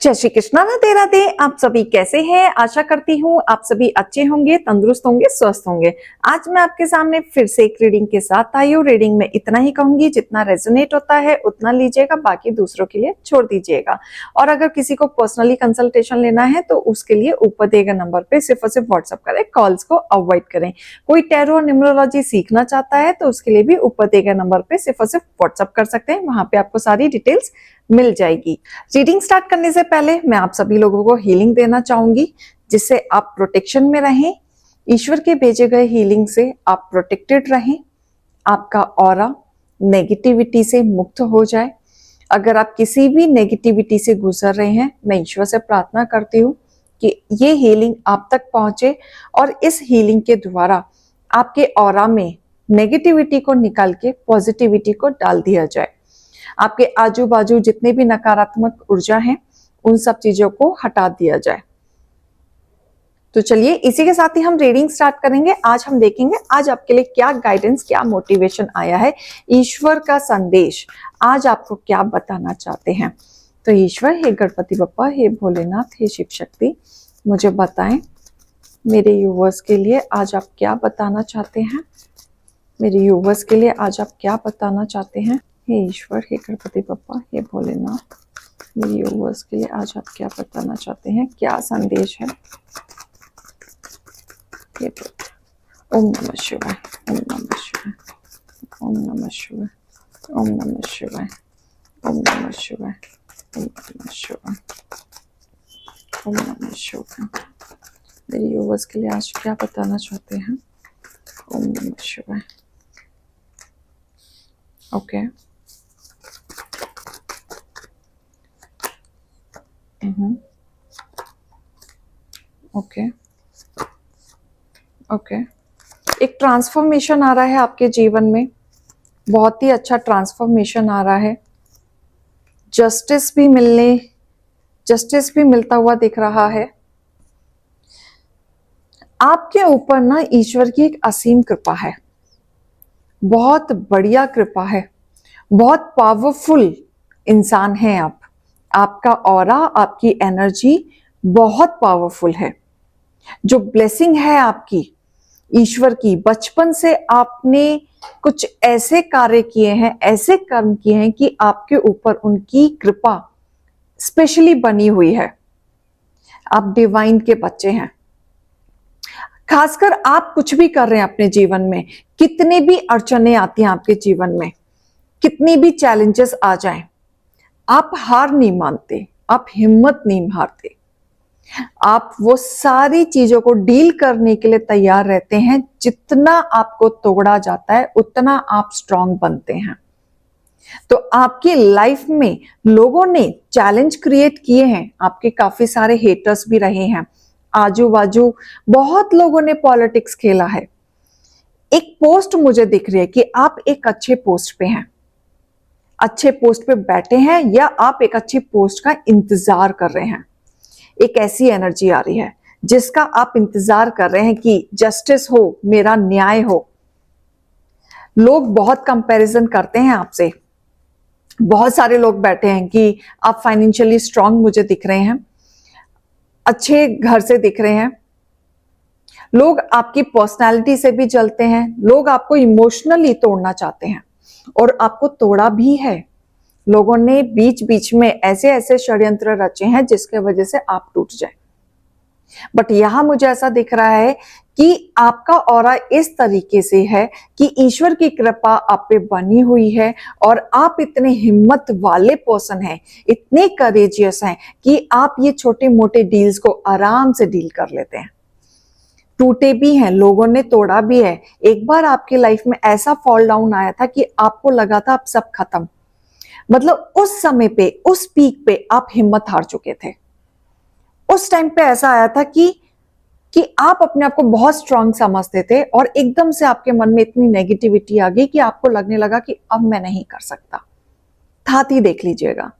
जय श्री कृष्णा, राधे राधे। आप सभी कैसे हैं? आशा करती हूँ आप सभी अच्छे होंगे, तंदुरुस्त होंगे, स्वस्थ होंगे। आज मैं आपके सामने फिर से एक रीडिंग के साथ आई हूँ। रीडिंग में इतना ही कहूंगी, जितना रेजोनेट होता है उतना लीजिएगा, बाकी दूसरों के लिए छोड़ दीजिएगा। और अगर किसी को पर्सनली कंसल्टेशन लेना है तो उसके लिए ऊपर दिए गए नंबर पे सिर्फ और सिर्फ व्हाट्सअप करें, कॉल्स को अवॉइड करें। कोई टैरो और न्यूमरोलॉजी सीखना चाहता है तो उसके लिए भी ऊपर दिए गए नंबर पे सिर्फ और सिर्फ व्हाट्सअप कर सकते हैं, वहां पे आपको सारी डिटेल्स मिल जाएगी। रीडिंग स्टार्ट करने से पहले मैं आप सभी लोगों को हीलिंग देना चाहूंगी, जिससे आप प्रोटेक्शन में रहें। ईश्वर के भेजे गए हीलिंग से आप प्रोटेक्टेड रहें, आपका ऑरा नेगेटिविटी से मुक्त हो जाए। अगर आप किसी भी नेगेटिविटी से गुजर रहे हैं, मैं ईश्वर से प्रार्थना करती हूँ कि ये हीलिंग आप तक पहुंचे और इस हीलिंग के द्वारा आपके ऑरा में नेगेटिविटी को निकाल के पॉजिटिविटी को डाल दिया जाए। आपके आजू बाजू जितने भी नकारात्मक ऊर्जा हैं उन सब चीजों को हटा दिया जाए। तो चलिए इसी के साथ ही हम रीडिंग स्टार्ट करेंगे। आज हम देखेंगे आज आपके लिए क्या गाइडेंस, क्या मोटिवेशन आया है, ईश्वर का संदेश आज आपको क्या बताना चाहते हैं। तो ईश्वर, हे गणपति बप्पा, हे भोलेनाथ, हे शिव शक्ति, मुझे बताएं मेरे यूवर्स के लिए आज आप क्या बताना चाहते हैं। मेरे यूवर्स के लिए आज आप क्या बताना चाहते हैं। हे ईश्वर, हे गणपति बप्पा, हे भोलेनाथ, मेरे व्यूअर्स के लिए आज आप क्या बताना चाहते हैं, क्या संदेश है। ओम नमः शिवाय, ओम नमः शिवाय, ओम नमः शिवाय, ओम नमः शिवाय, ओम नमः शिवाय, ओम नमः शिवाय, ओम नमः शिवाय। मेरे व्यूअर्स के लिए आज क्या बताना चाहते हैं। ओम नमः शिवाय। Okay, okay okay. एक ट्रांसफॉर्मेशन आ रहा है आपके जीवन में, बहुत ही अच्छा ट्रांसफॉर्मेशन आ रहा है। जस्टिस भी मिलता हुआ दिख रहा है। आपके ऊपर ना ईश्वर की एक असीम कृपा है, बहुत बढ़िया कृपा है, बहुत पावरफुल इंसान है आप। आपका ऑरा, आपकी एनर्जी बहुत पावरफुल है। जो ब्लेसिंग है आपकी ईश्वर की, बचपन से आपने कुछ ऐसे कार्य किए हैं, ऐसे कर्म किए हैं कि आपके ऊपर उनकी कृपा स्पेशली बनी हुई है। आप डिवाइन के बच्चे हैं। खासकर आप कुछ भी कर रहे हैं अपने जीवन में, कितने भी अड़चने आती हैं आपके जीवन में, कितनी भी चैलेंजेस आ जाएं, आप हार नहीं मानते, आप हिम्मत नहीं हारते। आप वो सारी चीजों को डील करने के लिए तैयार रहते हैं। जितना आपको तोड़ा जाता है उतना आप स्ट्रांग बनते हैं। तो आपकी लाइफ में लोगों ने चैलेंज क्रिएट किए हैं, आपके काफी सारे हेटर्स भी रहे हैं, आजू बाजू बहुत लोगों ने पॉलिटिक्स खेला है। एक पोस्ट मुझे दिख रही है कि आप एक अच्छे पोस्ट पे हैं, अच्छे पोस्ट पे बैठे हैं, या आप एक अच्छी पोस्ट का इंतजार कर रहे हैं। एक ऐसी एनर्जी आ रही है जिसका आप इंतजार कर रहे हैं कि जस्टिस हो, मेरा न्याय हो। लोग बहुत कंपैरिजन करते हैं आपसे। बहुत सारे लोग बैठे हैं कि आप फाइनेंशियली स्ट्रांग मुझे दिख रहे हैं, अच्छे घर से दिख रहे हैं। लोग आपकी पर्सनालिटी से भी जलते हैं। लोग आपको इमोशनली तोड़ना चाहते हैं और आपको तोड़ा भी है। लोगों ने बीच बीच में ऐसे ऐसे षड्यंत्र रचे हैं जिसके वजह से आप टूट जाए। बट यहां मुझे ऐसा दिख रहा है कि आपका ऑरा इस तरीके से है कि ईश्वर की कृपा आप पे बनी हुई है और आप इतने हिम्मत वाले पर्सन हैं, इतने करेजियस हैं कि आप ये छोटे मोटे डील्स को आराम से डील कर लेते हैं। टूटे भी हैं, लोगों ने तोड़ा भी है। एक बार आपकी लाइफ में ऐसा फॉल डाउन आया था कि आपको लगा था अब सब खत्म। मतलब उस समय पे, उस पीक पे आप हिम्मत हार चुके थे। उस टाइम पे ऐसा आया था कि आप अपने आप को बहुत स्ट्रांग समझते थे और एकदम से आपके मन में इतनी नेगेटिविटी आ गई कि आपको लगने लगा कि अब मैं नहीं कर सकता। थाती देख लीजिएगा,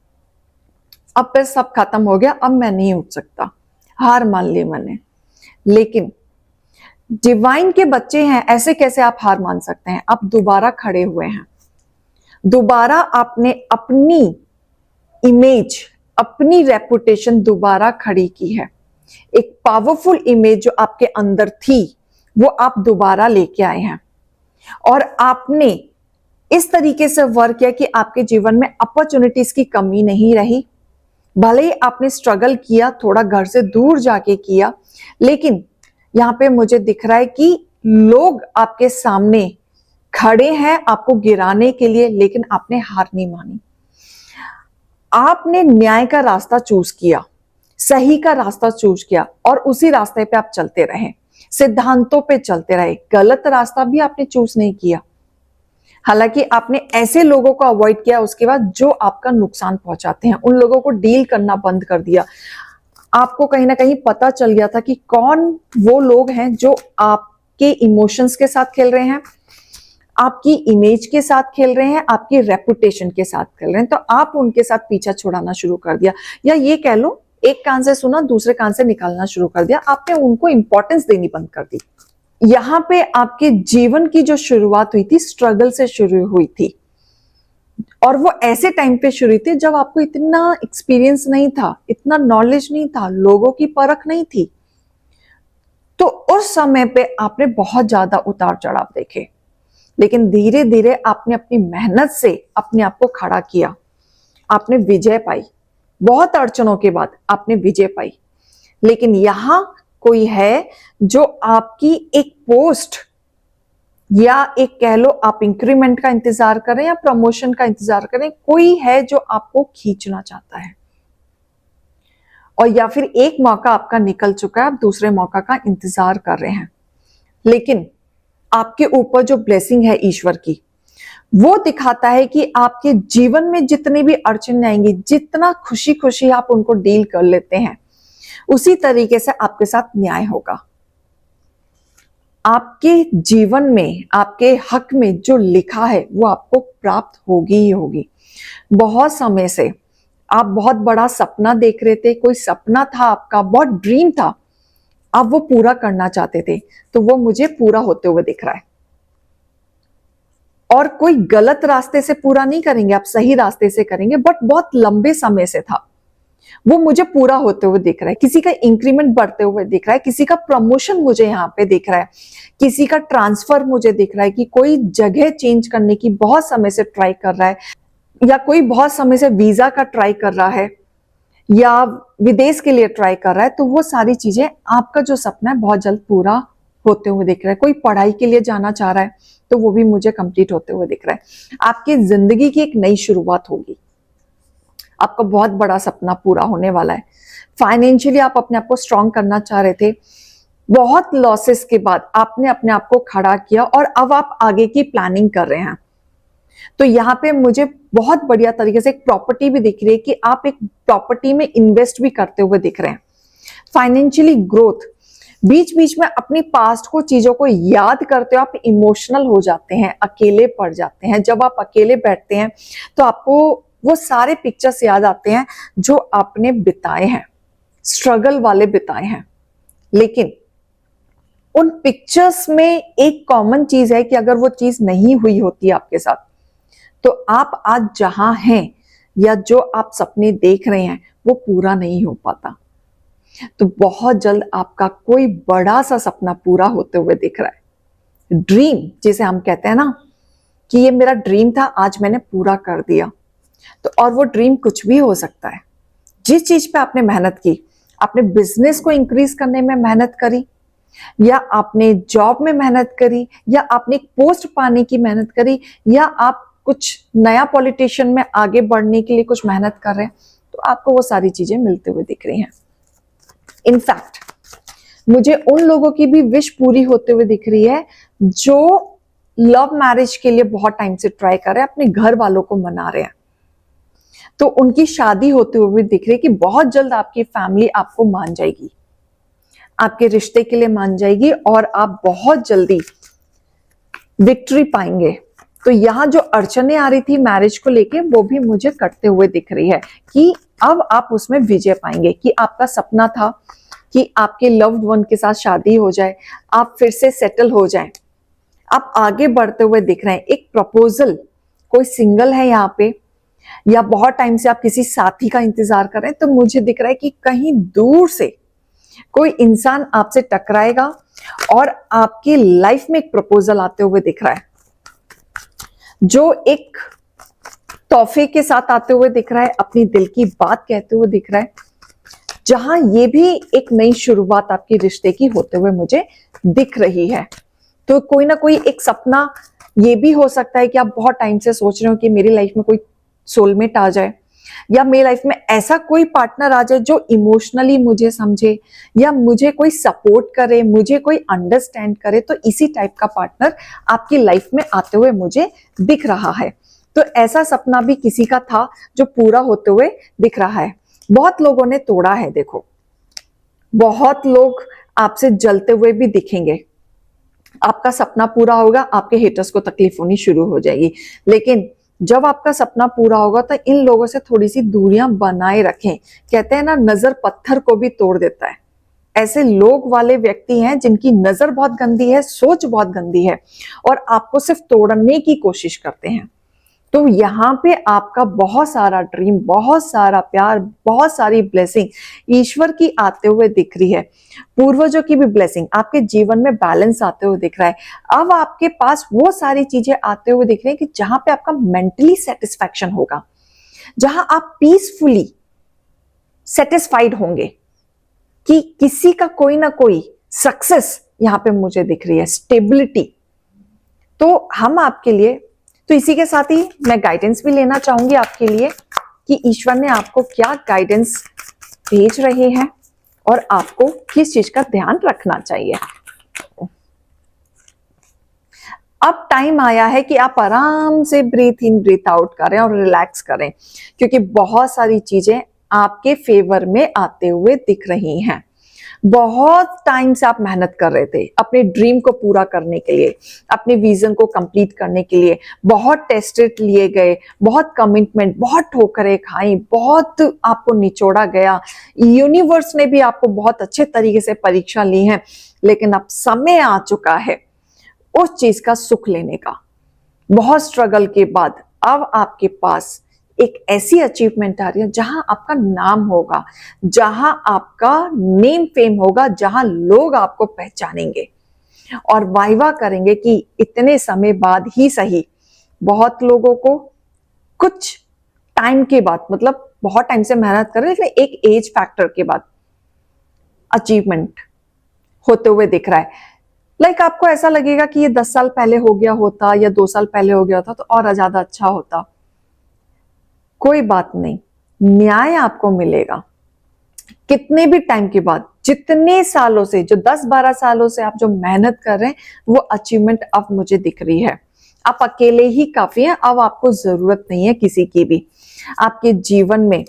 अब फिर सब खत्म हो गया, अब मैं नहीं उठ सकता, हार मान ली मैंने। लेकिन डिवाइन के बच्चे हैं, ऐसे कैसे आप हार मान सकते हैं। आप दोबारा खड़े हुए हैं, दोबारा आपने अपनी इमेज, अपनी रेपुटेशन दोबारा खड़ी की है। एक पावरफुल इमेज जो आपके अंदर थी वो आप दोबारा लेके आए हैं, और आपने इस तरीके से वर्क किया कि आपके जीवन में अपॉर्चुनिटीज की कमी नहीं रही। भले ही आपने स्ट्रगल किया, थोड़ा घर से दूर जाके किया, लेकिन यहां पे मुझे दिख रहा है कि लोग आपके सामने खड़े हैं आपको गिराने के लिए, लेकिन आपने हार नहीं मानी। आपने न्याय का रास्ता चूज किया, सही का रास्ता चूज किया, और उसी रास्ते पे आप चलते रहे, सिद्धांतों पे चलते रहे। गलत रास्ता भी आपने चूज नहीं किया। हालांकि आपने ऐसे लोगों को अवॉइड किया उसके बाद जो आपका नुकसान पहुंचाते हैं, उन लोगों को डील करना बंद कर दिया। आपको कहीं ना कहीं पता चल गया था कि कौन वो लोग हैं जो आपके इमोशंस के साथ खेल रहे हैं, आपकी इमेज के साथ खेल रहे हैं, आपकी रेपुटेशन के साथ खेल रहे हैं। तो आप उनके साथ पीछा छुड़ाना शुरू कर दिया, या ये कह लो एक कान से सुना दूसरे कान से निकालना शुरू कर दिया। आपने उनको इंपॉर्टेंस देनी बंद कर दी। यहां पे आपके जीवन की जो शुरुआत हुई थी स्ट्रगल से शुरू हुई थी, और वो ऐसे टाइम पे शुरू हुई थी जब आपको इतना एक्सपीरियंस नहीं था, इतना नॉलेज नहीं था, लोगों की परख नहीं थी। तो उस समय पे आपने बहुत ज्यादा उतार चढ़ाव देखे, लेकिन धीरे धीरे आपने अपनी मेहनत से अपने आप को खड़ा किया, आपने विजय पाई। बहुत अड़चनों के बाद आपने विजय पाई। लेकिन यहां कोई है जो आपकी एक पोस्ट या एक कह लो आप इंक्रीमेंट का इंतजार करें या प्रमोशन का इंतजार करें, कोई है जो आपको खींचना चाहता है, और या फिर एक मौका आपका निकल चुका है, आप दूसरे मौका का इंतजार कर रहे हैं। लेकिन आपके ऊपर जो ब्लेसिंग है ईश्वर की, वो दिखाता है कि आपके जीवन में जितनी भी अड़चन आएंगी, जितना खुशी खुशी आप उनको डील कर लेते हैं, उसी तरीके से आपके साथ न्याय होगा। आपके जीवन में आपके हक में जो लिखा है वो आपको प्राप्त होगी ही होगी। बहुत समय से आप बहुत बड़ा सपना देख रहे थे, कोई सपना था आपका, बहुत ड्रीम था, आप वो पूरा करना चाहते थे, तो वो मुझे पूरा होते हुए दिख रहा है। और कोई गलत रास्ते से पूरा नहीं करेंगे, आप सही रास्ते से करेंगे, बट बहुत लंबे समय से था, वो मुझे पूरा होते हुए दिख रहा है। किसी का इंक्रीमेंट बढ़ते हुए दिख रहा है, किसी का प्रमोशन मुझे यहाँ पे दिख रहा है, किसी का ट्रांसफर मुझे दिख रहा है, कि कोई जगह चेंज करने की बहुत समय से ट्राई कर रहा है, या कोई बहुत समय से वीजा का ट्राई कर रहा है, या विदेश के लिए ट्राई कर रहा है। तो वो सारी चीजें, आपका जो सपना है बहुत जल्द पूरा होते हुए दिख रहा है। कोई पढ़ाई के लिए जाना चाह रहा है तो वो भी मुझे कंप्लीट होते हुए दिख रहा है। आपकी जिंदगी की एक नई शुरुआत होगी, आपका बहुत बड़ा सपना पूरा होने वाला है। फाइनेंशियली आप अपने आप को स्ट्रांग करना चाह रहे थे, बहुत लॉसेस के बाद आपने अपने आप को खड़ा किया, और अब आप आगे की प्लानिंग कर रहे हैं। तो यहाँ पे मुझे बहुत बढ़िया तरीके से एक प्रॉपर्टी भी दिख रही है कि आप एक प्रॉपर्टी में इन्वेस्ट भी करते हुए दिख रहे हैं। फाइनेंशियली ग्रोथ, बीच बीच में अपनी पास्ट को, चीजों को याद करते हो आप इमोशनल हो जाते हैं, अकेले पड़ जाते हैं। जब आप अकेले बैठते हैं तो आपको वो सारे पिक्चर्स याद आते हैं जो आपने बिताए हैं, स्ट्रगल वाले बिताए हैं। लेकिन उन पिक्चर्स में एक कॉमन चीज है कि अगर वो चीज नहीं हुई होती आपके साथ, तो आप आज जहां हैं या जो आप सपने देख रहे हैं वो पूरा नहीं हो पाता। तो बहुत जल्द आपका कोई बड़ा सा सपना पूरा होते हुए दिख रहा है। ड्रीम जिसे हम कहते हैं ना कि ये मेरा ड्रीम था, आज मैंने पूरा कर दिया। तो और वो ड्रीम कुछ भी हो सकता है। जिस चीज पे आपने मेहनत की, आपने बिजनेस को इंक्रीज करने में मेहनत करी, या आपने जॉब में मेहनत करी, या आपने एक पोस्ट पाने की मेहनत करी, या आप कुछ नया पॉलिटिशियन में आगे बढ़ने के लिए कुछ मेहनत कर रहे हैं, तो आपको वो सारी चीजें मिलते हुए दिख रही हैं। इनफैक्ट मुझे उन लोगों की भी विश पूरी होते हुए दिख रही है जो लव मैरिज के लिए बहुत टाइम से ट्राई कर रहे हैं, अपने घर वालों को मना रहे हैं। तो उनकी शादी होते हुए भी दिख रही है कि बहुत जल्द आपकी फैमिली आपको मान जाएगी, आपके रिश्ते के लिए मान जाएगी, और आप बहुत जल्दी विक्ट्री पाएंगे। तो यहां जो अड़चने आ रही थी मैरिज को लेके, वो भी मुझे कटते हुए दिख रही है कि अब आप उसमें विजय पाएंगे। कि आपका सपना था कि आपके लव्ड वन के साथ शादी हो जाए, आप फिर से सेटल हो जाएं, आप आगे बढ़ते हुए दिख रहे हैं। एक प्रपोजल, कोई सिंगल है यहाँ पे, या बहुत टाइम से आप किसी साथी का इंतजार कर रहे हैं, तो मुझे दिख रहा है कि कहीं दूर से कोई इंसान आपसे टकराएगा और आपकी लाइफ में एक प्रपोजल आते हुए दिख रहा है, जो एक तोहफे के साथ आते हुए दिख रहा है, अपनी दिल की बात कहते हुए दिख रहा है, जहां ये भी एक नई शुरुआत आपके रिश्ते की होते हुए मुझे दिख रही है। तो कोई ना कोई एक सपना ये भी हो सकता है कि आप बहुत टाइम से सोच रहे हो कि मेरी लाइफ में कोई सोलमेट आ जाए, या मेरी लाइफ में ऐसा कोई पार्टनर आ जाए जो इमोशनली मुझे समझे, या मुझे कोई सपोर्ट करे, मुझे कोई अंडरस्टैंड करे। तो इसी टाइप का पार्टनर आपकी लाइफ में आते हुए मुझे दिख रहा है। तो ऐसा सपना भी किसी का था जो पूरा होते हुए दिख रहा है। बहुत लोगों ने तोड़ा है, देखो, बहुत लोग आपसे जलते हुए भी दिखेंगे। आपका सपना पूरा होगा, आपके हेटर्स को तकलीफ होनी शुरू हो जाएगी। लेकिन जब आपका सपना पूरा होगा तो इन लोगों से थोड़ी सी दूरियां बनाए रखें। कहते हैं ना, नजर पत्थर को भी तोड़ देता है। ऐसे लोग वाले व्यक्ति हैं जिनकी नजर बहुत गंदी है, सोच बहुत गंदी है, और आपको सिर्फ तोड़ने की कोशिश करते हैं। तो यहाँ पे आपका बहुत सारा ड्रीम, बहुत सारा प्यार, बहुत सारी ब्लेसिंग ईश्वर की आते हुए दिख रही है। पूर्वजों की भी ब्लेसिंग, आपके जीवन में बैलेंस आते हुए दिख रहा है। अब आपके पास वो सारी चीजें आते हुए दिख रही है कि जहां पे आपका मेंटली सेटिस्फैक्शन होगा, जहां आप पीसफुली सेटिस्फाइड होंगे कि किसी का कोई ना कोई सक्सेस यहां पे मुझे दिख रही है, स्टेबिलिटी। तो हम आपके लिए, तो इसी के साथ ही मैं गाइडेंस भी लेना चाहूंगी आपके लिए कि ईश्वर ने आपको क्या गाइडेंस भेज रहे हैं और आपको किस चीज का ध्यान रखना चाहिए। अब टाइम आया है कि आप आराम से ब्रीथ इन ब्रीथ आउट करें और रिलैक्स करें, क्योंकि बहुत सारी चीजें आपके फेवर में आते हुए दिख रही हैं। बहुत टाइम से आप मेहनत कर रहे थे अपने ड्रीम को पूरा करने के लिए, अपने विजन को कंप्लीट करने के लिए। बहुत टेस्टेड लिए गए, बहुत कमिटमेंट, बहुत ठोकरें खाई, बहुत आपको निचोड़ा गया। यूनिवर्स ने भी आपको बहुत अच्छे तरीके से परीक्षा ली है, लेकिन अब समय आ चुका है उस चीज का सुख लेने का। बहुत स्ट्रगल के बाद अब आपके पास एक ऐसी अचीवमेंट आ रही है जहां आपका नाम होगा, जहां आपका नेम फेम होगा, जहां लोग आपको पहचानेंगे और वाइवा करेंगे कि इतने समय बाद ही सही। बहुत लोगों को कुछ टाइम के बाद, मतलब बहुत टाइम से मेहनत कर रहे हैं, लेकिन एक एज फैक्टर के बाद अचीवमेंट होते हुए दिख रहा है। लाइक आपको ऐसा लगेगा कि ये 10 साल पहले हो गया होता या 2 साल पहले हो गया होता तो और ज्यादा अच्छा होता। कोई बात नहीं, न्याय आपको मिलेगा। कितने भी टाइम के बाद, जितने सालों से, जो 10-12 सालों से आप जो मेहनत कर रहे हैं, वो अचीवमेंट अब मुझे दिख रही है। आप अकेले ही काफी हैं, अब आपको जरूरत नहीं है किसी की भी। आपके जीवन में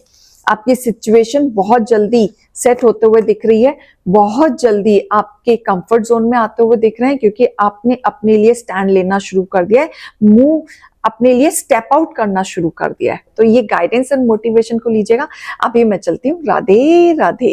आपकी सिचुएशन बहुत जल्दी सेट होते हुए दिख रही है, बहुत जल्दी आपके कंफर्ट जोन में आते हुए दिख रहे हैं, क्योंकि आपने अपने लिए स्टैंड लेना शुरू कर दिया है, मूव अपने लिए स्टेप आउट करना शुरू कर दिया है। तो ये गाइडेंस एंड मोटिवेशन को लीजिएगा। अभी मैं चलती हूँ। राधे राधे।